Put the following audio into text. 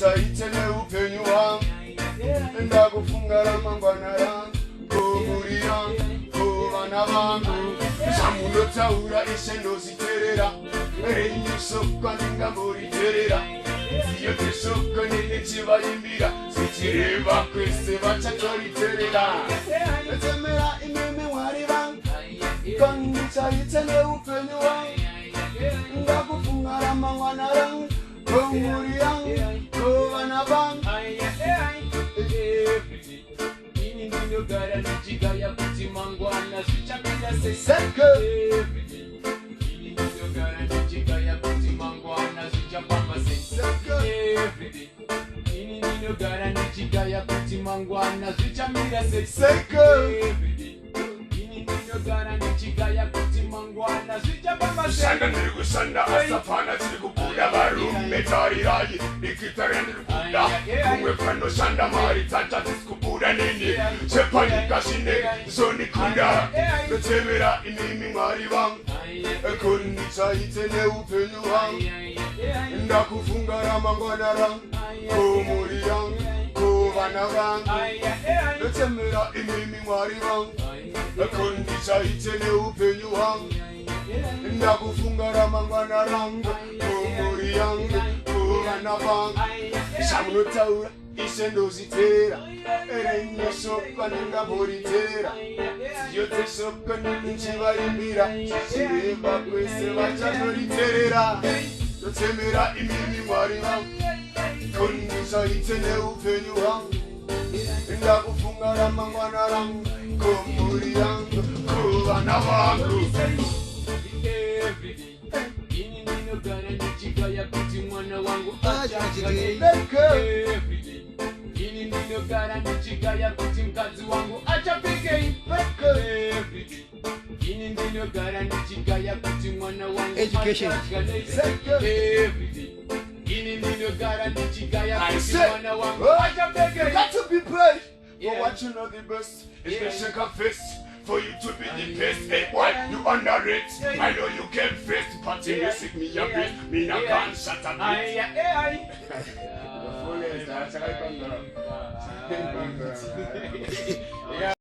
ndisaitene upenyu wangu ndakufunga ramangwana rangu kumhuri yangu kuvana vangu zvamunotaura ise ndoziterera renyu soko ndingamboriterera iyo tesoko nenichivaimbira zichireva kwese vachatoriterera netemera imimi mwari vangu kandisaitene upenyu wangu ndakufunga ramangwana rangu kumhuri yangu kuvana vangu ini ndinogara ndichigaya kuti mangwana zvichapinda seseke ini ndinogara ndichigaya kuti mangwana zvichafamba seseke ini ndinogara ndichigaya kuti mangwana zvichamira seseke ini ndinogara ndichigaya kuti mangwana zvichafamba Sanda nirikushanda asapana tirikubuda varume tarirai ikitare nirikubuda kumwe panoshanda mari tata tisikubuda nini chepanyika shine zonikunda ndotemera inimi mwari vangu kondisaitene upenyu wangu ndakufunga ramangwana rangu kumhuri yangu kuvana vangu ndotemera inimi mwari vangu kondisaitene upenyu wangu ndakufunga ramangwana rangu kumhuri yangu kuvana vangu zvamunotaura ise ndoziteera renyu soko ndingamboriteera ziyo dzesoko ndinichivaimbira zvichireva kwese vachatoriterera ndotemera imimi mwari vangu kondisaitene upenyu hwangu ndakufunga ramangwana rangu kumhuri yangu kuvana vangu ini ndinogara ndichigaya kuti mwana wangu ini ndinogara ndichigaya kuti mukadzi wangu achapike ini ndinogara ndichigaya kuti mwana wangu ini ndinogara ndichigaya kuti mwana wangu achapike. You got to be brave for what you know the best. It's the shake of fist for you to be the best. Hey boy, you underrate. I know you can face, but you music me your best. Me not can't shut up. The fullest, that's how I come down.